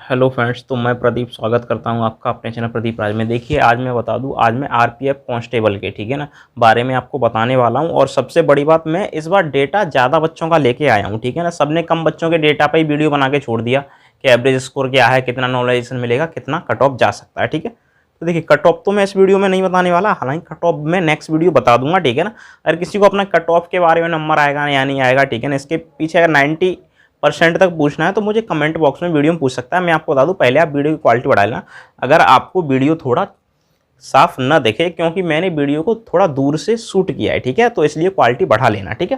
Hello friends, तो मैं प्रदीप स्वागत करता हूं आपका अपने चैनल प्रदीप राज में। देखिए, आज मैं बता दूं, आज मैं आरपीएफ कांस्टेबल के ठीक है ना बारे में आपको बताने वाला हूं। और सबसे बड़ी बात, मैं इस बार डेटा ज़्यादा बच्चों का लेके आया हूं, ठीक है ना। सबने कम बच्चों के डेटा पर ही वीडियो बना के छोड़ दिया कि एवरेज स्कोर क्या है, कितना नॉलेजेशन मिलेगा, कितना कट ऑफ जा सकता है, ठीक है। तो देखिए, कट ऑफ तो मैं इस वीडियो में नहीं बताने वाला, हालांकि कट ऑफ मैं नेक्स्ट वीडियो बता दूंगा, ठीक है ना। अगर किसी को अपना कट ऑफ के बारे में नंबर आएगा या नहीं आएगा, ठीक है ना, इसके पीछे अगर 90% तक पूछना है तो मुझे कमेंट बॉक्स में वीडियो में पूछ सकता है। मैं आपको बता दूं, पहले आप वीडियो की क्वालिटी बढ़ा लेना अगर आपको वीडियो थोड़ा साफ न दिखे, क्योंकि मैंने वीडियो को थोड़ा दूर से शूट किया है, ठीक है, तो इसलिए क्वालिटी बढ़ा लेना, ठीक है।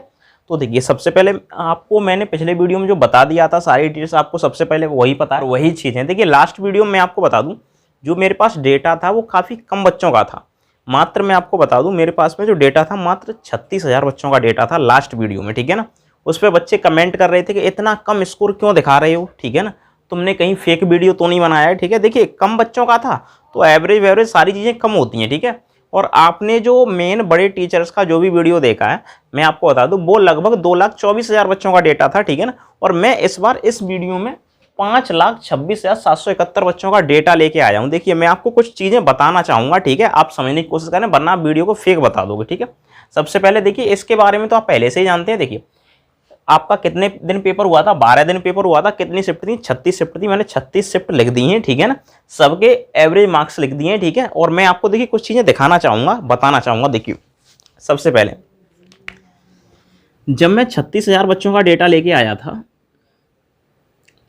तो देखिए, सबसे पहले आपको मैंने पिछले वीडियो में जो बता दिया था, सारी डिटेल्स आपको सबसे पहले वही पता है, वही चीज़ है। देखिए, लास्ट वीडियो में आपको बता दूं, जो मेरे पास डेटा था वो काफ़ी कम बच्चों का था। मात्र मैं आपको बता दूं, मेरे पास में जो डेटा था मात्र 36,000 बच्चों का डेटा था लास्ट वीडियो में, ठीक है ना। उस पर बच्चे कमेंट कर रहे थे कि इतना कम स्कोर क्यों दिखा रहे हो, ठीक है ना, तुमने कहीं फेक वीडियो तो नहीं बनाया है, ठीक है। देखिए, कम बच्चों का था तो एवरेज वेवरेज सारी चीज़ें कम होती हैं, ठीक है। और आपने जो मेन बड़े टीचर्स का जो भी वीडियो देखा है, मैं आपको बता दूं, वो लगभग 2,24,000 बच्चों का डेटा था, ठीक है ना। और मैं इस बार इस वीडियो में 5,26,771 बच्चों का डेटा लेके आया हूँ। देखिए, मैं आपको कुछ चीज़ें बताना चाहूँगा, ठीक है, आप समझने की कोशिश करें, वरना आप वीडियो को फेक बता दोगे, ठीक है। सबसे पहले देखिए, इसके बारे में तो आप पहले से ही जानते हैं। देखिए, आपका कितने दिन पेपर हुआ था? 12 दिन पेपर हुआ था। कितनी शिफ्ट थी? 36 शिफ्ट थी। मैंने 36 शिफ्ट लिख दी हैं, ठीक है ना। सबके एवरेज मार्क्स लिख दिए हैं, ठीक है। और मैं आपको देखिए कुछ चीज़ें दिखाना चाहूँगा, बताना चाहूँगा। देखिए, सबसे पहले जब मैं 36,000 बच्चों का डेटा लेके आया था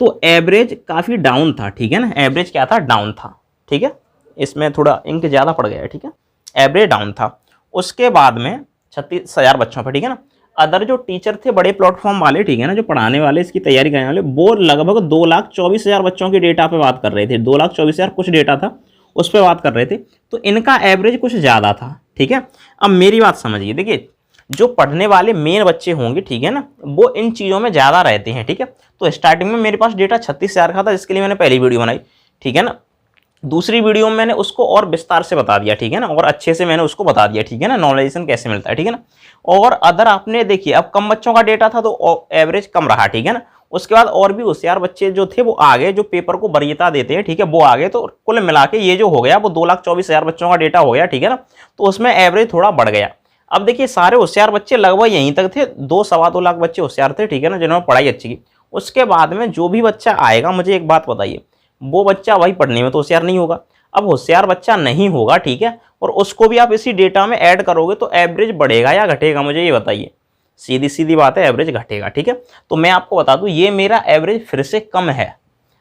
तो एवरेज काफ़ी डाउन था, ठीक है ना। एवरेज क्या था? डाउन था, ठीक है। इसमें थोड़ा इंक ज़्यादा पड़ गया है, ठीक है। एवरेज डाउन था। उसके बाद में 36,000 बच्चों पर, ठीक है ना, अदर जो टीचर थे बड़े प्लेटफॉर्म वाले, ठीक है ना, जो पढ़ाने वाले, इसकी तैयारी करने वाले, वो लगभग 2,24,000 बच्चों के डेटा पे बात कर रहे थे। 2,24,000 कुछ डेटा था, उस पर बात कर रहे थे। तो इनका एवरेज कुछ ज़्यादा था, ठीक है। अब मेरी बात समझिए, देखिए, जो पढ़ने वाले मेन बच्चे होंगे, ठीक है ना, वो इन चीज़ों में ज़्यादा रहते हैं, ठीक है। तो स्टार्टिंग में मेरे पास डेटा 36,000 का था, जिसके लिए मैंने पहली वीडियो बनाई, ठीक है ना। दूसरी वीडियो में मैंने उसको और विस्तार से बता दिया, ठीक है ना, और अच्छे से मैंने उसको बता दिया, ठीक है ना, नॉलेजेशन कैसे मिलता है, ठीक है ना। और अदर आपने देखिए, अब कम बच्चों का डेटा था तो एवरेज कम रहा, ठीक है ना। उसके बाद और भी होशियार बच्चे जो थे वो आगे, जो पेपर को वरीयता देते हैं, ठीक है, वो आगे। तो कुल मिला के ये जो हो गया वो 2,24,000 बच्चों का डेटा हो गया, ठीक है ना। तो उसमें एवरेज थोड़ा बढ़ गया। अब देखिए, सारे होशियार बच्चे लगभग यहीं तक थे, 2 सवा 2 लाख बच्चे होशियार थे, ठीक है ना, जिन्होंने पढ़ाई अच्छी की। उसके बाद में जो भी बच्चा आएगा, मुझे एक बात बताइए, वो बच्चा वही पढ़ने में तो होशियार नहीं होगा। अब होशियार बच्चा नहीं होगा, ठीक है, और उसको भी आप इसी डेटा में ऐड करोगे तो एवरेज बढ़ेगा या घटेगा, मुझे ये बताइए। सीधी सीधी बात है, एवरेज घटेगा, ठीक है। तो मैं आपको बता दूं, ये मेरा एवरेज फिर से कम है।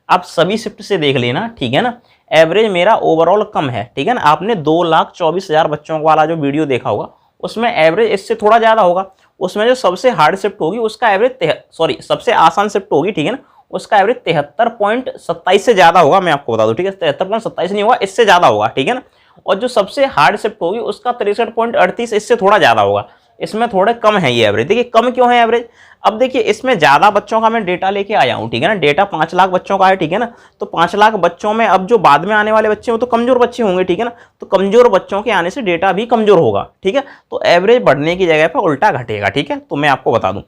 आप सभी शिफ्ट से देख लेना, ठीक है ना, एवरेज मेरा ओवरऑल कम है, ठीक है ना। आपने 2,24,000 बच्चों वाला जो वीडियो देखा होगा, उसमें एवरेज इससे थोड़ा ज़्यादा होगा। उसमें जो सबसे हार्ड शिफ्ट होगी उसका एवरेज सबसे आसान शिफ्ट होगी, ठीक है ना, उसका एवरेज 73.27 से ज़्यादा होगा। मैं आपको बता दूं, ठीक है, 73.27 नहीं होगा, इससे ज़्यादा होगा, ठीक है ना। और जो सबसे हार्ड शिफ्ट होगी उसका 63.38, इससे थोड़ा ज़्यादा होगा। इसमें थोड़े कम है ये एवरेज। देखिए, कम क्यों है एवरेज? अब देखिए, इसमें ज़्यादा बच्चों का मैं डेटा लेके आया हूँ, ठीक है ना। डेटा 5 लाख बच्चों का है, ठीक है ना। तो 5 लाख बच्चों में अब जो बाद में आने वाले बच्चे हो तो कमजोर बच्चे होंगे, ठीक है ना। तो कमजोर बच्चों के आने से डेटा भी कमजोर होगा, ठीक है। तो एवरेज बढ़ने की जगह पर उल्टा घटेगा, ठीक है। तो मैं आपको बता दूं,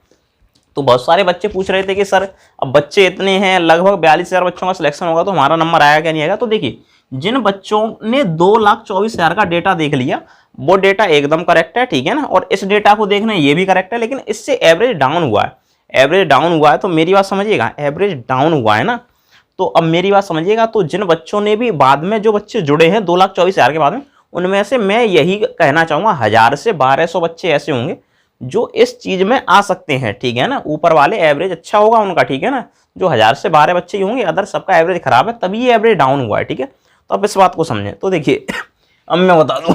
तो बहुत सारे बच्चे पूछ रहे थे कि सर, अब बच्चे इतने हैं, लगभग 42,000 बच्चों का सिलेक्शन होगा, तो हमारा नंबर आया क्या नहीं आएगा। तो देखिए, जिन बच्चों ने 2,24,000 का डेटा देख लिया, वो डेटा एकदम करेक्ट है, ठीक है ना। और इस डेटा को देखना ये भी करेक्ट है, लेकिन इससे एवरेज डाउन हुआ है। एवरेज डाउन हुआ है, तो मेरी बात समझिएगा, एवरेज डाउन हुआ है ना। तो अब मेरी बात समझिएगा, तो जिन बच्चों ने भी बाद में, जो बच्चे जुड़े हैं 2,24,000 के बाद में, उनमें से मैं यही कहना चाहूँगा, 1,000 से 1,200 बच्चे ऐसे होंगे जो इस चीज में आ सकते हैं, ठीक है ना। ऊपर वाले एवरेज अच्छा होगा उनका, ठीक है ना। जो 1,000 से 12 बच्चे ही होंगे, अदर सबका एवरेज खराब है, तभी ये एवरेज डाउन हुआ है, ठीक है। तो आप इस बात को समझें। तो देखिए, अब मैं बता दूं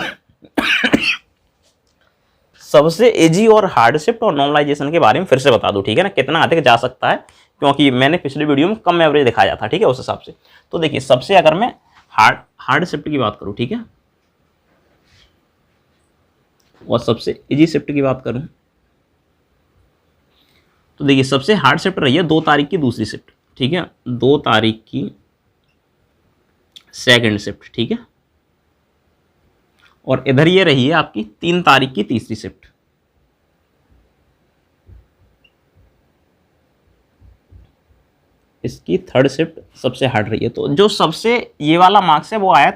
सबसे इजी और हार्ड शिफ्ट और नॉर्मलाइजेशन के बारे में फिर से बता दूं, ठीक है ना, कितना अधिक जा सकता है, क्योंकि मैंने पिछले वीडियो में कम एवरेज दिखाया था, ठीक है, उस हिसाब से। तो देखिए, सबसे अगर मैं हार्ड शिफ्ट की बात करूं, ठीक है, और सबसे इजी शिफ्ट की बात करूं, तो देखिए, सबसे हार्ड शिफ्ट रही है 2 तारीख की दूसरी शिफ्ट, ठीक है, 2 तारीख की सेकंड शिफ्ट, ठीक है। और इधर ये रही है आपकी 3 तारीख की तीसरी शिफ्ट। इसकी थर्ड शिफ्ट सबसे हार्ड रही है। तो जो सबसे ये वाला मार्क्स है वो आया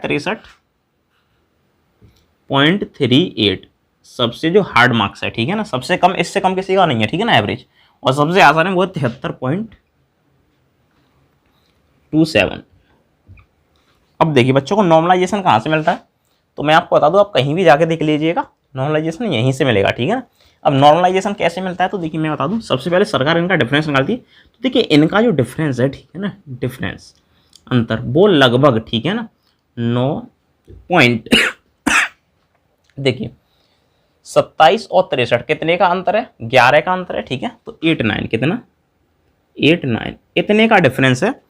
63.38, सबसे जो हार्ड मार्क्स है, ठीक है ना, सबसे कम, इससे कम किसी का नहीं है, ठीक है ना, एवरेज। और सबसे आसान है वो 73.27। अब देखिए बच्चों को नॉर्मलाइजेशन कहाँ से मिलता है, तो मैं आपको बता दूं, आप कहीं भी जाके देख लीजिएगा, नॉर्मलाइजेशन यहीं से मिलेगा, ठीक है ना। अब नॉर्मलाइजेशन कैसे मिलता है, तो देखिए मैं बता दूं, सबसे पहले सरकार इनका डिफरेंस निकालती है। तो देखिए इनका जो डिफरेंस है, ठीक है ना, डिफरेंस अंतर, वो लगभग, ठीक है ना, 9 पॉइंट देखिए 27 और 63 कितने का अंतर है, 11 का अंतर है, ठीक है। तो 89, कितना, 89 इतने का डिफरेंस है।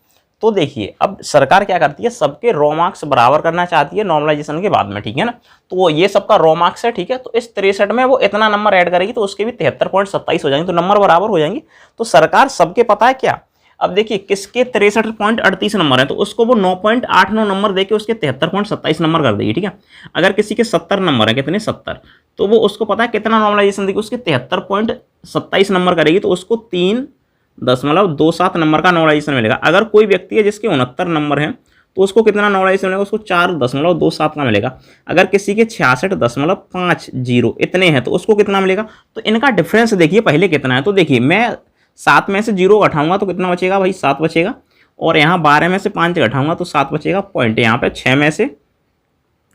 तो देखिए अब सरकार क्या करती है, सबके रॉ मार्क्स बराबर करना चाहती है नॉर्मलाइजेशन के बाद में, ठीक है ना। तो ये सबका रॉ मार्क्स है, ठीक है। तो इस 63 में वो इतना नंबर ऐड करेगी तो उसके भी 73.27 हो जाएंगे, तो नंबर बराबर हो जाएंगे। तो सरकार सबके पता है क्या, अब देखिए किसके 63.38 नंबर है तो उसको वो 9.89 नंबर देके उसके 73.27 नंबर कर देगी, ठीक है। अगर किसी के 70 नंबर है, कितने, 70, तो वो उसको पता है कितना नॉर्मलाइजेशन देगी, उसके 73.27 नंबर करेगी तो उसको 3.27 नंबर का नॉर्मलाइजेशन मिलेगा। अगर कोई व्यक्ति है जिसके 69 नंबर है तो उसको कितना नॉर्मलाइजेशन मिलेगा, उसको 4.27 का मिलेगा। अगर किसी के 66.50 इतने हैं तो उसको कितना मिलेगा। तो इनका डिफरेंस देखिए पहले कितना है, तो देखिए मैं 7 में से 0 घटाऊंगा तो कितना बचेगा भाई, 7 बचेगा। और यहाँ 12 में से 5 घटाऊंगा तो 7 बचेगा पॉइंट। यहाँ पे 6 में से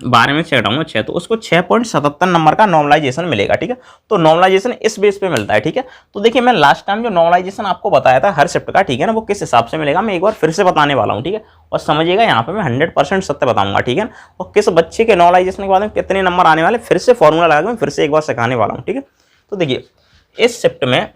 12 में 6 घटाऊंगा 6, तो उसको 6.77 नंबर का नॉर्मलाइजेशन मिलेगा, ठीक है। तो नॉर्मलाइजेशन इस बेस पे मिलता है, ठीक है। तो देखिए मैं लास्ट टाइम जो नॉर्मलाइजेशन आपको बताया था हर शिफ्ट का, ठीक है ना, वो किस हिसाब से मिलेगा मैं एक बार फिर से बताने वाला हूँ, ठीक है। और समझिएगा यहाँ पे मैं 100% सत्य बताऊंगा, ठीक है। और किस बच्चे के नॉर्मलाइजेशन के बाद में कितने नंबर आने वाले, फिर से फॉर्मूला लगा के मैं फिर से एक बार सिखाने वाला हूँ, ठीक है। तो देखिए इस शिफ्ट में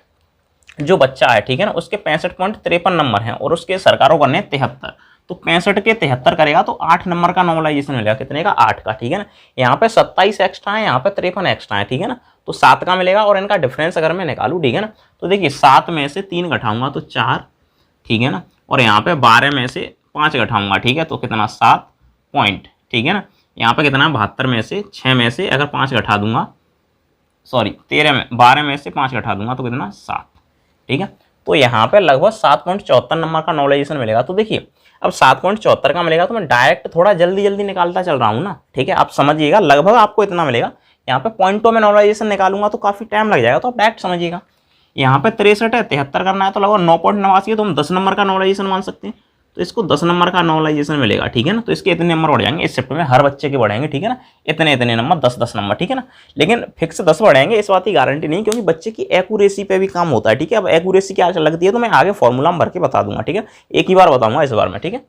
जो बच्चा है, ठीक है ना, उसके 65.53 नंबर हैं और उसके सरकारों करने 73, तो 65 के 73 करेगा तो 8 नंबर का नॉर्मलाइजेशन मिलेगा, कितने का, 8 का, ठीक है ना। यहाँ पे 27 एक्स्ट्रा है, यहाँ पे 53 एक्स्ट्रा है, ठीक है ना। तो 7 का मिलेगा। और इनका डिफरेंस अगर मैं निकालूँ, ठीक है ना, तो देखिए 7 में से 3 घटाऊंगा तो 4, ठीक है ना। और यहाँ पे 12 में से 5 घटाऊंगा, ठीक है, तो कितना, 7 पॉइंट, ठीक है ना। यहाँ पे कितना, 72 में से 6 में से अगर 5 घटा दूंगा, सॉरी 12 में से 5 घटा दूंगा तो कितना, 7, ठीक है। तो यहाँ पे लगभग 7.74 नंबर का नॉर्मलाइजेशन मिलेगा। तो देखिए अब 7.74 का मिलेगा तो मैं डायरेक्ट थोड़ा जल्दी जल्दी निकालता चल रहा हूँ ना, ठीक है। आप समझिएगा लगभग आपको इतना मिलेगा। यहाँ पे पॉइंटों में नॉर्मलाइजेशन निकालूंगा तो काफी टाइम लग जाएगा, तो आप डायरेक्ट समझिएगा। यहाँ पे 63 है, 73 करना है तो लगभग 9.89 है, तो हम 10 नंबर का नॉर्मलाइजेशन मान सकते हैं। तो इसको 10 नंबर का नॉर्मलाइजेशन मिलेगा, ठीक है ना। तो इसके इतने नंबर बढ़ जाएंगे इस शिफ्ट में, हर बच्चे के बढ़ेंगे, ठीक है ना, इतने इतने नंबर, 10 नंबर, ठीक है ना। लेकिन फिक्स 10 बढ़ेंगे इस बात की गारंटी नहीं, क्योंकि बच्चे की एक्यूरेसी पे भी काम होता है, ठीक है। अब एक्यूरेसी क्या लगती है तो मैं आगे फॉर्मूला में भर के बता दूंगा, ठीक है, एक ही बार बताऊंगा इस बार में, ठीक है।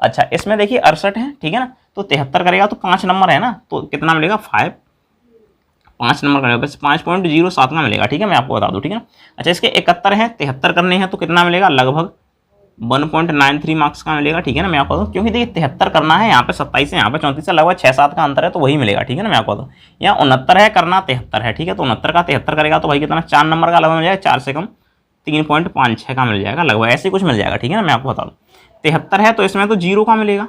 अच्छा इसमें देखिए 68 है, ठीक है ना, तो 73 करेगा तो 5 नंबर है ना, तो कितना मिलेगा, 5 नंबर करेगा बस 5.07 का मिलेगा, ठीक है, मैं आपको बता दूं, ठीक है ना। अच्छा इसके 71 है, 73 करने हैं तो कितना मिलेगा, लगभग 1.93 मार्क्स का मिलेगा, ठीक है ना, मैं आपको बताऊं। क्योंकि देखिए 73 करना है, यहाँ पे 27 है, यहाँ पे 34 है, लगभग 6-7 का अंतर है, तो वही मिलेगा, ठीक है ना, मैं आपको बताऊं। यहाँ 69 है, करना 73 है, ठीक है। तो 69 का 73 करेगा तो भाई कितना, 4 नंबर का लगभग मिल जाएगा, 4 से कम 3.56 का मिल जाएगा, लगभग ऐसे कुछ मिल जाएगा, ठीक है ना, मैं आपको बता दूँ। 73 है तो इसमें तो 0 का मिलेगा,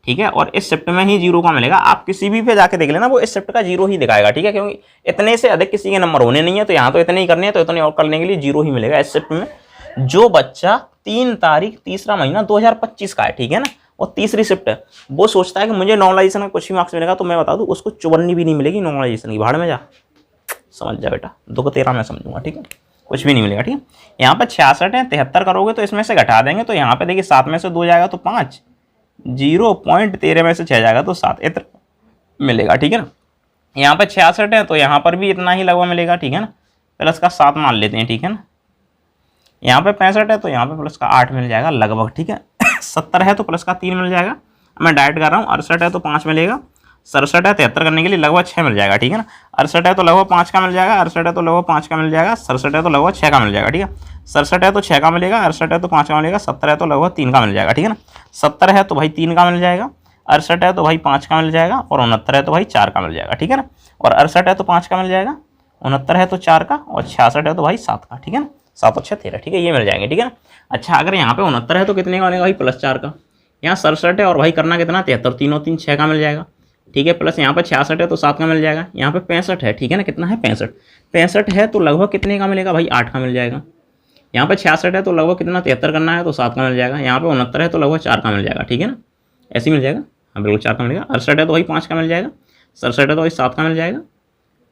ठीक है। और इस शिफ्ट में ही 0 का मिलेगा। आप किसी भी पे जाके देख लेना, वो इस शिफ्ट का 0 ही दिखाएगा, ठीक है, क्योंकि इतने से अधिक किसी के नंबर होने नहीं है, तो यहाँ तो इतने ही करने हैं, तो इतने और करने के लिए 0 ही मिलेगा इस शिफ्ट में। जो बच्चा 3 तारीख 3रा महीना 2025 का है, ठीक है ना, और तीसरी शिफ्ट है, वो सोचता है कि मुझे नॉर्मलाइजेशन में कुछ भी मार्क्स मिलेगा, तो मैं बता दूं उसको चुबन्नी भी नहीं मिलेगी नॉर्मलाइजेशन की, भाड़ में जा, समझ जा बेटा, 2 को 13 मैं समझूंगा, ठीक है, कुछ भी नहीं मिलेगा, ठीक है। यहाँ पे 66 है, 73 करोगे तो इसमें से घटा देंगे, तो यहाँ पे देखिए 7 में से 2 जाएगा तो 5, 0.13 में से 6 जाएगा तो 7, इतना मिलेगा, ठीक है ना। यहाँ पे 66 है तो यहाँ पर भी इतना ही लगभग मिलेगा, ठीक है ना, प्लस का 7 मान लेते हैं, ठीक है ना। यहाँ पे 65 है तो यहाँ पे प्लस का 8 मिल जाएगा लगभग, ठीक है। 70 है तो प्लस का 3 मिल जाएगा, मैं डायरेक्ट कर रहा हूँ। 68 है तो 5 मिलेगा, 67 है 73 करने के लिए लगभग 6 मिल जाएगा, ठीक है ना। 68 है तो लगभग 5 का मिल जाएगा, 68 है तो लगभग 5 का मिल जाएगा, 67 है तो लगभग 6 का मिल जाएगा, ठीक है। 67 है तो 6 का मिलेगा, 68 है तो 5 का मिलेगा, 70 है तो लगभग 3 का मिल जाएगा, ठीक है ना। 70 है तो भाई 3 का मिल जाएगा, 68 है तो भाई 5 का मिल जाएगा, और 69 है तो भाई 4 का मिल जाएगा, ठीक है ना। और 68 है तो 5 का मिल जाएगा, 69 है तो 4 का, और 66 है तो भाई 7 का, ठीक है ना। 7 और 6 13, ठीक है, ये मिल जाएंगे, ठीक है ना। अच्छा अगर यहाँ पे 69 है तो कितने का बनेगा भाई, +4 का। यहाँ 67 है और भाई करना कितना, 73, 3 और 3 6 का मिल जाएगा, ठीक है। प्लस यहाँ पे 66 है तो 7 का मिल जाएगा। यहाँ पे 65 है, ठीक है ना, कितना है 65 है तो लगभग कितने का मिलेगा भाई, 8 का मिल जाएगा। यहाँ पे 66 है तो लगभग कितना 73 करना है तो 7 का मिल जाएगा। यहाँ पे 69 है तो लगभग 4 का मिल जाएगा, ठीक है ना, ऐसे मिल जाएगा। हाँ बिल्कुल 4 का मिलेगा। 68 है तो वही 5 का मिल जाएगा। 67 है तो वही 7 का मिल जाएगा।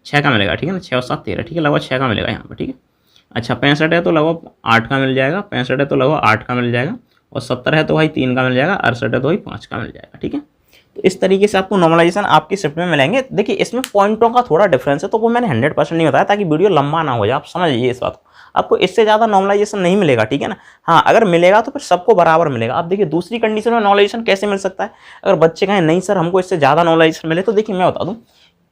6 का मिलेगा, ठीक है ना, 6 और 7 13, ठीक है, लगभग 6 का मिलेगा यहाँ पर, ठीक है। अच्छा 65 है तो लगभग 8 का मिल जाएगा। 65 है तो लगभग 8 का मिल जाएगा। और 70 है तो भाई 3 का मिल जाएगा। 68 है तो भाई 5 का मिल जाएगा, ठीक है। तो इस तरीके से आपको नॉर्मलाइजेशन आपकी शिफ्ट में मिलेंगे। देखिए इसमें पॉइंटों का थोड़ा डिफरेंस है, तो वो मैंने 100% नहीं बताया ताकि वीडियो लंबा ना हो जाए, आप समझिए इस बात को। आपको इससे ज़्यादा नॉर्मलाइजेशन नहीं मिलेगा, ठीक है ना। हाँ अगर मिलेगा तो फिर सबको बराबर मिलेगा। आप देखिए दूसरी कंडीशन में नॉर्मलाइजेशन कैसे मिल सकता है, अगर बच्चे कहें नहीं सर हमको इससे ज़्यादा नॉर्मलाइजेशन मिले, तो देखिए मैं बता दूँ,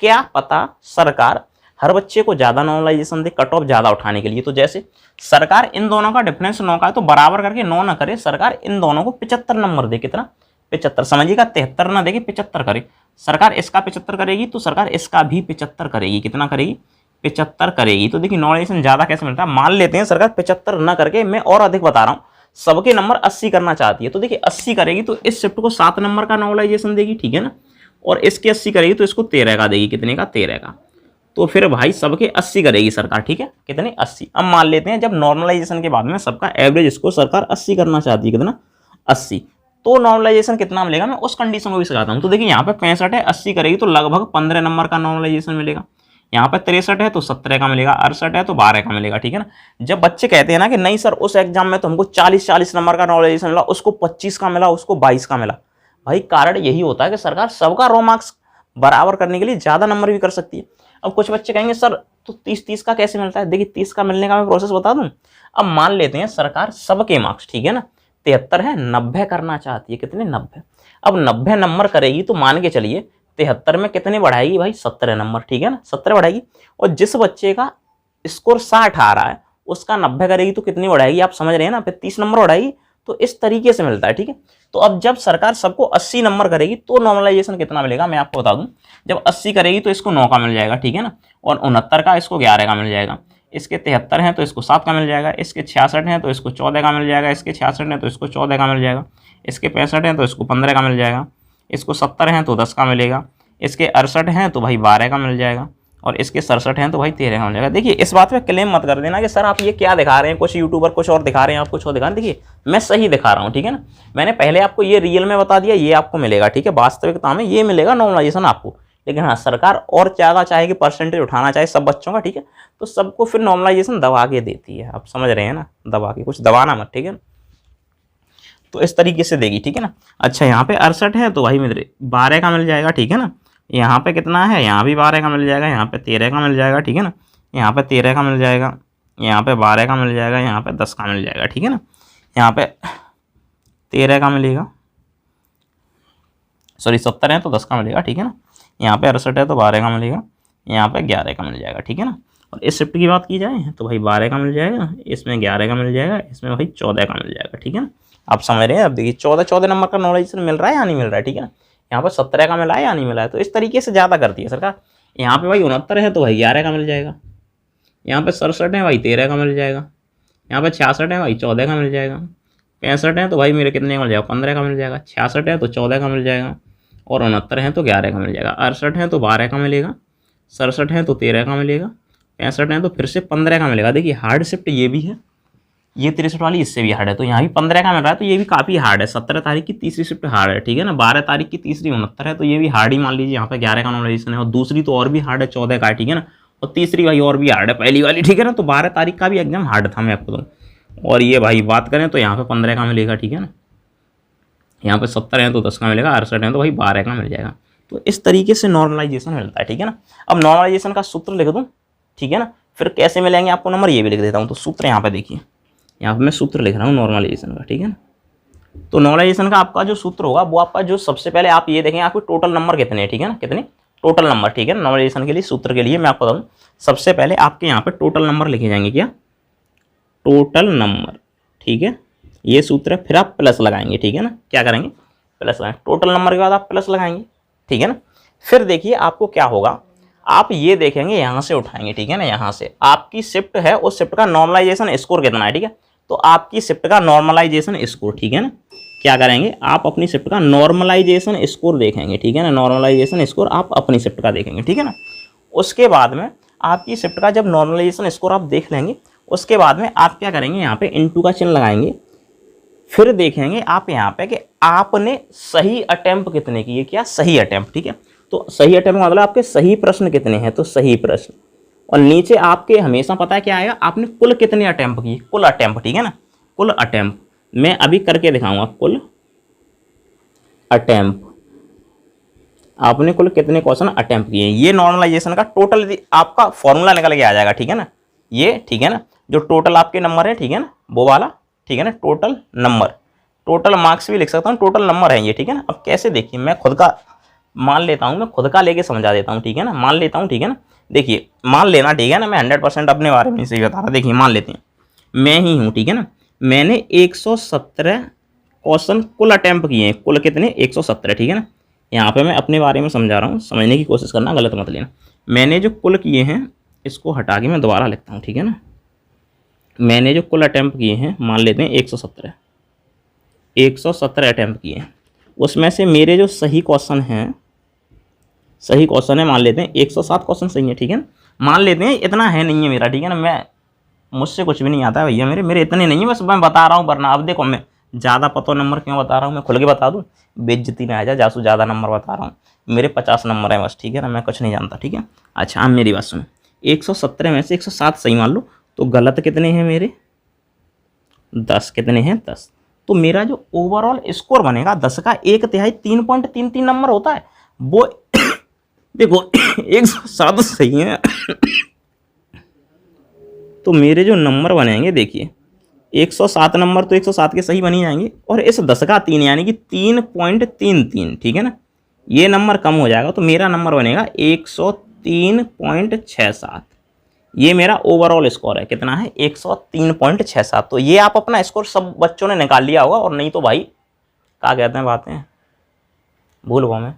क्या पता सरकार हर बच्चे को ज़्यादा नॉर्मलाइजेशन दे कट ऑफ ज़्यादा उठाने के लिए। तो जैसे सरकार इन दोनों का डिफरेंस 9 का है तो बराबर करके 9 ना करे, सरकार इन दोनों को 75 नंबर दे। कितना? 75, समझिएगा, 73 ना देगी 75 करे। सरकार इसका 75 करेगी तो सरकार इसका भी 75 करेगी। कितना करेगी? 75 करेगी। तो देखिए नॉर्मलाइजेशन ज़्यादा कैसे मिलता है, मान लेते हैं सरकार 75 ना करके, मैं और अधिक बता रहा हूँ, सबके नंबर 80 करना चाहती है, तो देखिए 80 करेगी तो इस शिफ्ट को 7 नंबर का नॉर्मलाइजेशन देगी, ठीक है ना। और इसके 80 करेगी तो इसको 13 का देगी। कितने का? 13 का। तो फिर भाई सबके 80 करेगी सरकार, ठीक है। कितने? 80। अब मान लेते हैं जब नॉर्मलाइजेशन के बाद में सबका एवरेज स्कोर सरकार 80 करना चाहती है, कितना? 80। तो नॉर्मलाइजेशन कितना मिलेगा, मैं उस कंडीशन को भी सिखाता हूँ। तो देखिए यहाँ पे 65 है, 80 करेगी तो लगभग 15 नंबर का नॉर्मलाइजेशन मिलेगा। यहाँ पे 63 है तो 17 का मिलेगा। 68 है तो 12 का मिलेगा, ठीक है ना। जब बच्चे कहते हैं ना कि नहीं सर उस एग्जाम में तो हमको 40 नंबर का नॉर्मलाइजेशन मिला, उसको 25 का मिला, उसको 22 का मिला, भाई कारण यही होता है कि सरकार सबका रो मार्क्स बराबर करने के लिए ज़्यादा नंबर भी कर सकती है। अब कुछ बच्चे कहेंगे सर तो 30 का कैसे मिलता है। देखिए 30 का मिलने का मैं प्रोसेस बता दूं। अब मान लेते हैं सरकार सबके मार्क्स, ठीक है ना, 73 है, 90 करना चाहती है। कितने? 90। अब 90 नंबर करेगी तो मान के चलिए 73 में कितने बढ़ाएगी भाई? 17 नंबर, ठीक है ना, 17 बढ़ाएगी। और जिस बच्चे का स्कोर 60 आ रहा है उसका 90 करेगी तो कितनी बढ़ाएगी, आप समझ रहे हैं ना, फिर 30 नंबर बढ़ाएगी। तो इस तरीके से मिलता है, ठीक है। तो अब जब सरकार सबको 80 नंबर करेगी तो नॉर्मलाइजेशन कितना मिलेगा, मैं आपको बता दूं। जब 80 करेगी तो इसको 9 का मिल जाएगा, ठीक है ना। और 69 का इसको 11 का मिल जाएगा। इसके 73 हैं तो इसको 7 का मिल जाएगा। इसके 66 हैं तो इसको 14 का मिल जाएगा। इसके 66 हैं तो इसको 14 का मिल जाएगा। इसके 65 हैं तो इसको 15 का मिल जाएगा। इसको 70 हैं तो 10 का मिलेगा। इसके 68 हैं तो भाई 12 का मिल जाएगा। और इसके 67 हैं तो भाई 13 का मिल जाएगा। देखिए इस बात पे क्लेम मत कर देना कि सर आप ये क्या दिखा रहे हैं, कुछ यूट्यूबर कुछ और दिखा रहे हैं, आप कुछ और दिखा रहे हैं। देखिए मैं सही दिखा रहा हूँ, ठीक है ना। मैंने पहले आपको ये रियल में बता दिया, ये आपको मिलेगा, ठीक है, वास्तविकता में ये मिलेगा नॉर्मलाइजेशन आपको। लेकिन हाँ सरकार और ज़्यादा चाहेगी, परसेंटेज उठाना चाहे सब बच्चों का, ठीक है, तो सबको फिर नॉर्मलाइजेशन दबा के देती है। आप समझ रहे हैं ना, दबा के, कुछ दबाना मत, ठीक है ना। तो इस तरीके से देगी, ठीक है ना। अच्छा यहाँ पे 68 है तो भाई मेरे 12 का मिल जाएगा, ठीक है ना। यहाँ पे कितना है, यहाँ भी 12 का मिल जाएगा। यहाँ पे 13 का मिल जाएगा, ठीक है ना। यहाँ पे 13 का मिल जाएगा। यहाँ पे 12 का मिल जाएगा। यहाँ पे 10 का मिल जाएगा, ठीक है ना। यहाँ पे 13 का मिलेगा, सॉरी 70 है तो 10 का मिलेगा, ठीक है ना। यहाँ पे 68 है तो 12 का मिलेगा। यहाँ पे 11 का मिल जाएगा, ठीक है ना। और इस शिफ्ट की बात की जाए तो भाई 12 का मिल जाएगा, इसमें 11 का मिल जाएगा, इसमें भाई 14 का मिल जाएगा, ठीक है ना। आप समझ रहे हैं। अब देखिए 14 नंबर का नॉर्मलाइजेशन मिल रहा है या नहीं मिल रहा है, ठीक है ना। यहाँ पर 17 का मिला है या नहीं मिला है। तो इस तरीके से ज़्यादा करती है सरकार। यहाँ पे भाई 69 है तो भाई 11 का मिल जाएगा। यहाँ पे 67 है भाई 13 का मिल जाएगा। यहाँ पे 66 है भाई 14 का मिल जाएगा। 65 है तो भाई मेरे कितने का मिल जाएगा, 15 का मिल जाएगा। 66 है तो 14 का मिल जाएगा। और 69 है तो 11 का मिल जाएगा। 68 है तो 12 का मिलेगा। 67 है तो 13 का मिलेगा। 65 है तो फिर से 15 का मिलेगा। देखिए हार्ड शिफ्ट ये भी है, ये 63 वाली इससे भी हार्ड है, तो यहाँ भी 15 का मिल रहा है, तो ये भी काफ़ी हार्ड है। 17 तारीख की तीसरी शिफ्ट हार्ड है, ठीक है ना। 12 तारीख की तीसरी 69 है, तो ये भी हार्ड ही मान लीजिए। यहाँ पे 11 का नॉर्मलाइजेशन है। और दूसरी तो और भी हार्ड है, 14 का, ठीक है ना। और तीसरी भाई और भी हार्ड है, पहली वाली, ठीक है ना। तो 12 तारीख का भी एकदम हार्ड था, मैं आपको दूँ। और ये भाई बात करें तो यहाँ पे 15 का मिलेगा, ठीक है ना। यहाँ पे 70 है तो 10 का मिलेगा। 68 है तो भाई 12 का मिल जाएगा। तो इस तरीके से नॉर्मलाइजेशन मिलता है, ठीक है ना। अब नॉर्मलाइजेशन का सूत्र लिख दूँ, ठीक है ना। फिर कैसे मिलेंगे आपको नंबर, ये भी लिख देता हूँ। तो सूत्र यहाँ पे देखिए, यहाँ पे मैं सूत्र लिख रहा हूँ नॉर्मलाइजेशन का, ठीक है ना। तो नॉर्मलाइजेशन का आपका जो सूत्र होगा वो आपका जो सबसे पहले आप ये देखेंगे आपके टोटल नंबर कितने हैं, ठीक है ना, कितने टोटल नंबर, ठीक है ना। नॉर्मलाइजेशन के लिए सूत्र के लिए मैं आपको बताऊँ, सबसे पहले आपके यहाँ पे टोटल नंबर लिखे जाएंगे, क्या, टोटल नंबर, ठीक है, ये सूत्र है। फिर आप प्लस लगाएंगे, ठीक है ना, क्या करेंगे, प्लस लगाएंगे। टोटल नंबर के बाद आप प्लस लगाएंगे, ठीक है ना। फिर देखिए आपको क्या होगा, आप ये देखेंगे यहाँ से उठाएंगे, ठीक है ना। यहाँ से आपकी शिफ्ट है, उस शिफ्ट का नॉर्मलाइजेशन स्कोर कितना है, ठीक है। तो आपकी शिफ्ट का नॉर्मलाइजेशन स्कोर, ठीक है ना, क्या करेंगे आप अपनी शिफ्ट का नॉर्मलाइजेशन स्कोर देखेंगे, ठीक है ना। नॉर्मलाइजेशन स्कोर आप अपनी शिफ्ट का देखेंगे, ठीक है ना। उसके बाद में आपकी शिफ्ट का जब नॉर्मलाइजेशन स्कोर आप देख लेंगे, उसके बाद में आप क्या करेंगे, यहाँ पे इंटू का चिन्ह लगाएंगे, फिर देखेंगे आप यहाँ पे कि आपने सही अटेम्प्ट कितने किए, क्या सही अटेम्प्ट, ठीक है। तो सही अटेम्प्ट मतलब आपके सही प्रश्न कितने हैं, तो सही प्रश्न, और नीचे आपके हमेशा पता है क्या आएगा, आपने कुल कितने अटेम्प्ट किए, कुल अटेम्प्ट, ठीक है ना, कुल अटेम्प्ट। मैं अभी करके दिखाऊंगा, कुल अटेम्प्ट, आपने कुल कितने क्वेश्चन अटेम्प्ट किए। ये नॉर्मलाइजेशन का टोटल आपका फॉर्मूला निकल के आ जाएगा, ठीक है ना, ये ठीक है ना, जो टोटल आपके नंबर है, ठीक है ना, वो वाला, ठीक है ना, टोटल नंबर, टोटल मार्क्स भी लिख सकता हूँ, टोटल नंबर है ये, ठीक है ना। अब कैसे, देखिए मैं खुद का मान लेता हूँ, मैं खुद का लेके समझा देता हूँ, ठीक है ना, मान लेता हूँ, ठीक है ना। देखिए मान लेना, ठीक है ना, मैं 100% अपने बारे में से बता रहा। देखिए मान लेते हैं मैं ही हूँ, ठीक है ना, मैंने 117 क्वेश्चन कुल अटेम्प्ट किए हैं, कुल कितने, 117, ठीक है ना। यहाँ पे मैं अपने बारे में समझा रहा हूँ, समझने की कोशिश करना, गलत मत लेना। मैंने जो कुल किए हैं इसको हटा के मैं दोबारा लिखता हूँ, ठीक है ना। मैंने जो कुल अटेम्प्ट किए हैं मान लेते हैं 117 अटेम्प्ट किए हैं, उसमें से मेरे जो सही क्वेश्चन हैं, सही क्वेश्चन है मान लेते हैं 107 क्वेश्चन सही है, ठीक है ना। मान लेते हैं इतना है नहीं है मेरा, ठीक है ना, मैं मुझसे कुछ भी नहीं आता है भैया, मेरे इतने नहीं है, बस मैं बता रहा हूँ, वरना अब देखो मैं ज़्यादा पता नंबर क्यों बता रहा हूँ, मैं खुल के बता दूँ, बेइज्जती ना आ जाए, जासू ज़्यादा नंबर बता रहा हूँ, मेरे 50 नंबर हैं बस, ठीक है ना, मैं कुछ नहीं जानता, ठीक है। अच्छा अब मेरी बात सुनो, 117 में से 107 सही मान लो, तो गलत कितने हैं मेरे, 10, कितने हैं 10। तो मेरा जो ओवरऑल स्कोर बनेगा 10 का 1/3 3.33 नंबर होता है, वो देखो 107 सही है तो मेरे जो नंबर बनेंगे, देखिए 107 नंबर तो 107 के सही बन ही जाएंगे, और इस 10 का 3 यानी कि 3.33, ठीक है ना, ये नंबर कम हो जाएगा, तो मेरा नंबर बनेगा 103.67। ये मेरा ओवरऑल स्कोर है, कितना है 103.67। तो ये आप अपना स्कोर सब बच्चों ने निकाल लिया होगा, और नहीं तो भाई क्या कहते हैं बातें, भूल गया मैं,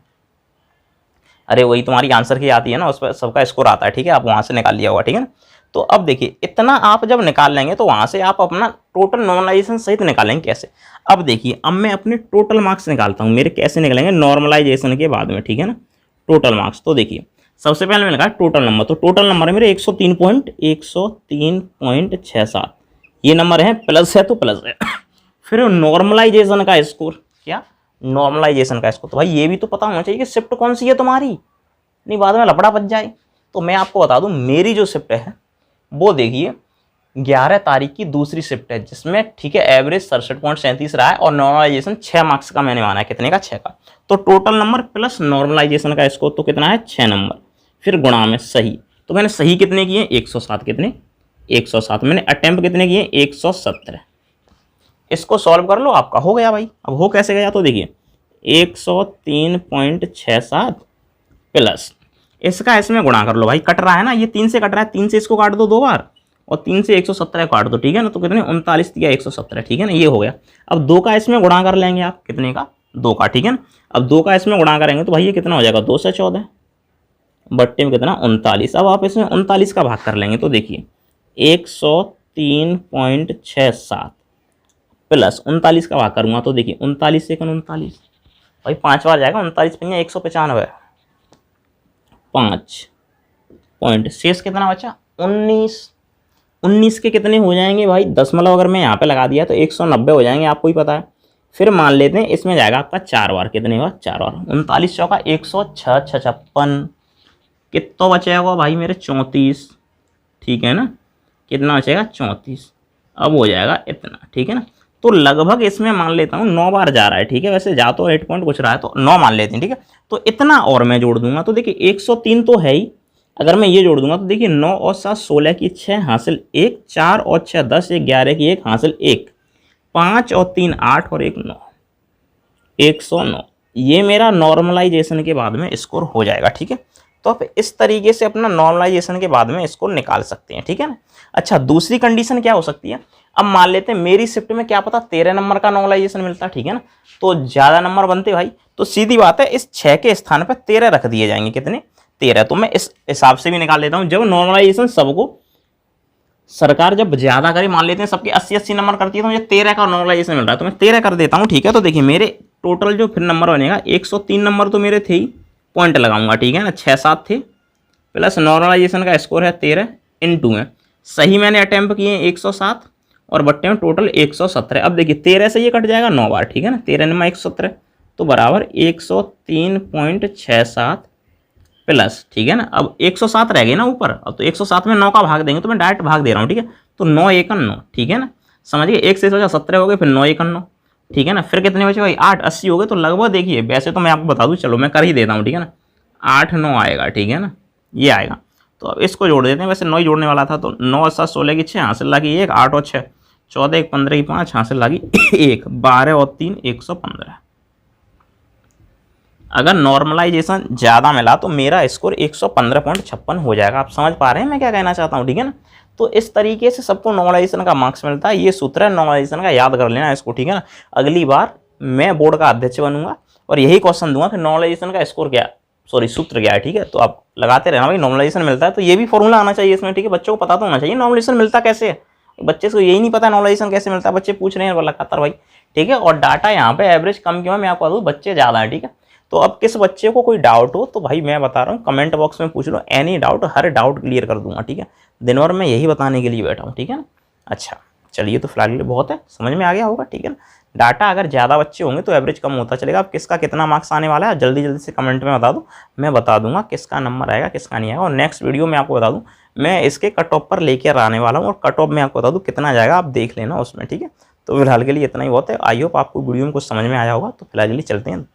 अरे वही तुम्हारी आंसर की आती है ना, उस पर सबका स्कोर आता है, ठीक है, आप वहाँ से निकाल लिया होगा, ठीक है ना। तो अब देखिए इतना आप जब निकाल लेंगे तो वहाँ से आप अपना टोटल नॉर्मलाइजेशन सहित निकालेंगे कैसे। अब देखिए अब मैं अपने टोटल मार्क्स निकालता हूँ, मेरे कैसे निकलेंगे नॉर्मलाइजेशन के बाद में, ठीक है ना, टोटल मार्क्स। तो देखिए सबसे पहले मैंने कहा टोटल नंबर, तो टोटल नंबर है मेरे 103.67, ये नंबर है, प्लस है तो प्लस है फिर नॉर्मलाइजेशन का स्कोर, क्या नॉर्मलाइजेशन का स्कोर, तो भाई ये भी तो पता होना चाहिए कि शिफ्ट कौन सी है तुम्हारी, नहीं बाद में लफड़ा बच जाए। तो मैं आपको बता दूं मेरी जो शिफ्ट है वो देखिए 11 तारीख की दूसरी शिफ्ट है, जिसमें ठीक है एवरेज 67.37 रहा है, और नॉर्मलाइजेशन 6 मार्क्स का मैंने माना है, कितने का 6 का। तो टोटल नंबर प्लस नॉर्मलाइजेशन का स्कोर तो कितना है 6 नंबर, फिर गुणा में सही, तो मैंने सही कितने किए 107, कितने 107, मैंने अटेम्प्ट कितने किए 117। इसको सॉल्व कर लो, आपका हो गया भाई। अब हो कैसे गया, तो देखिए 103.67 प्लस इसका इसमें गुणा कर लो भाई, कट रहा है ना, ये 3 से कट रहा है, 3 से इसको काट दो 2 बार, और 3 से 117 काट दो, ठीक है ना, तो कितने 39 या 117, ठीक है ना, ये हो गया। अब 2 का इसमें गुणा कर लेंगे आप, कितने का 2 का, ठीक है ना। अब 2 का इसमें गुणा करेंगे तो भाई ये कितना हो जाएगा 2 से 14 बट्टे में कितना 39। अब आप इसमें 39 का भाग कर लेंगे तो देखिए 103.67 प्लस 39 का भाग करूंगा तो देखिए 39 से 39 भाई 5 बार जाएगा, 39 पंजा 195, 5 पॉइंट, शेष कितना बचा 19 के कितने हो जाएंगे भाई, दशमलव अगर मैं यहाँ पे लगा दिया तो 190 हो जाएंगे, आपको ही पता है। फिर मान लेते हैं इसमें जाएगा आपका 4 बार, कितने बार 4 बार, 39 चौका 106, 56, कितना बचेगा भाई मेरे 34, ठीक है ना, कितना बचेगा 34, अब हो जाएगा इतना, ठीक है ना। तो लगभग इसमें मान लेता हूँ 9 बार जा रहा है, ठीक है, वैसे जा तो 8 पॉइंट कुछ रहा है तो 9 मान लेते हैं, ठीक है। तो इतना और मैं जोड़ दूंगा तो देखिए 103 तो है ही, अगर मैं ये जोड़ दूंगा तो देखिए 9 और 7 16 की 6 हासिल 1, 4 और 6 10, 11 की 1 हासिल 1, 5 और 3 8 और 1 9, 109, ये मेरा नॉर्मलाइजेशन के बाद में स्कोर हो जाएगा, ठीक है। तो आप इस तरीके से अपना नॉर्मलाइजेशन के बाद में स्कोर निकाल सकते हैं, ठीक है ना। अच्छा दूसरी कंडीशन क्या हो सकती है, अब मान लेते हैं मेरी शिफ्ट में क्या पता 13 नंबर का नॉर्मलाइजेशन मिलता, ठीक है ना, तो ज़्यादा नंबर बनते भाई, तो सीधी बात है इस 6 के स्थान पर 13 रख दिए जाएंगे, कितने 13। तो मैं इस हिसाब से भी निकाल लेता हूँ, जब नॉर्मलाइजेशन सबको सरकार जब ज़्यादा करे, मान लेते हैं सबके 80 नंबर करती है, तो मुझे 13 का नॉर्मलाइजेशन मिल रहा है, तो मैं 13 कर देता हूँ, ठीक है। तो देखिए मेरे टोटल जो फिर नंबर बनेगा 103 नंबर तो मेरे थे ही, पॉइंट लगाऊंगा, ठीक है ना, 6 7 थे, प्लस नॉर्मलाइजेशन का स्कोर है 13 × में सही मैंने अटेम्प्ट किए 107 और बट्टे में टोटल 117। अब देखिए 13 से ये कट जाएगा 9 बार, ठीक है ना, 13 में 117 तो बराबर 103.67 प्लस, ठीक है ना। अब 107 रह गए ना ऊपर, अब तो 107 में 9 का भाग देंगे, तो मैं डायरेक्ट भाग दे रहा हूँ, ठीक है। तो 9 एकन 9, ठीक है ना, समझिए। 1 से 17 हो गए, फिर 9 एकन 9, ठीक है ना। फिर कितने बचे भाई 8, 80 हो गए। तो लगभग देखिए, वैसे तो मैं आपको बता दूँ, चलो मैं कर ही देता हूँ, ठीक है ना। 8 9 आएगा, ठीक है ना, ये आएगा। तो अब इसको जोड़ देते हैं, वैसे 9 ही जोड़ने वाला था। तो 9 7 16 की 6 हासिल लगी 1, 8 और 6 14, 1 15 की 5 हासिल लगी 1, 12 और 3 115। अगर नॉर्मलाइजेशन ज़्यादा मिला तो मेरा स्कोर 115.56 हो जाएगा। आप समझ पा रहे हैं मैं क्या कहना चाहता हूँ, ठीक है ना। तो इस तरीके से सबको नॉर्मलाइजेशन का मार्क्स मिलता है। ये सूत्र है नॉर्मलाइजेशन का, याद कर लेना इसको, ठीक है ना। अगली बार मैं बोर्ड का अध्यक्ष बनूंगा और यही क्वेश्चन दूंगा कि नॉर्मलाइजेशन का स्कोर क्या, सॉरी सूत्र क्या है, ठीक है। तो आप लगाते रहना भाई, नॉर्मलाइजेशन मिलता है तो ये भी फॉर्मूला आना चाहिए इसमें, ठीक है। बच्चों को पता तो होना चाहिए नॉर्मलाइजेशन मिलता कैसे है। बच्चे को यही नहीं पता नॉर्मलाइजेशन कैसे मिलता है, बच्चे पूछ रहे हैं लगातार भाई, ठीक है। और डाटा यहाँ पे एवरेज कम क्यों है मैं आपको बता दूँ, बच्चे ज़्यादा है, ठीक है। तो अब किस बच्चे को कोई डाउट हो तो भाई मैं बता रहा हूँ, कमेंट बॉक्स में पूछ लो, एनी डाउट, हर डाउट क्लियर कर दूंगा, ठीक है। दिन भर मैं यही बताने के लिए बैठा हूँ, ठीक है ना। अच्छा चलिए, तो फिलहाल के लिए बहुत है, समझ में आ गया होगा, ठीक है ना। डाटा अगर ज़्यादा बच्चे होंगे तो एवरेज कम होता चलेगा। अब किसका कितना मार्क्स आने वाला है जल्दी जल्दी से कमेंट में बता दो, मैं बता दूंगा किसका नंबर आएगा किसका नहीं आएगा। और नेक्स्ट वीडियो में आपको बता दूं, मैं इसके कट ऑफ पर लेकर आने वाला हूँ और कट ऑफ में आपको बता दूं कितना जाएगा, आप देख लेना उसमें, ठीक है। तो फिलहाल के लिए इतना ही बहुत है। आई होप आपको वीडियो में कुछ समझ में आया होगा। तो फिलहाल के लिए चलते हैं।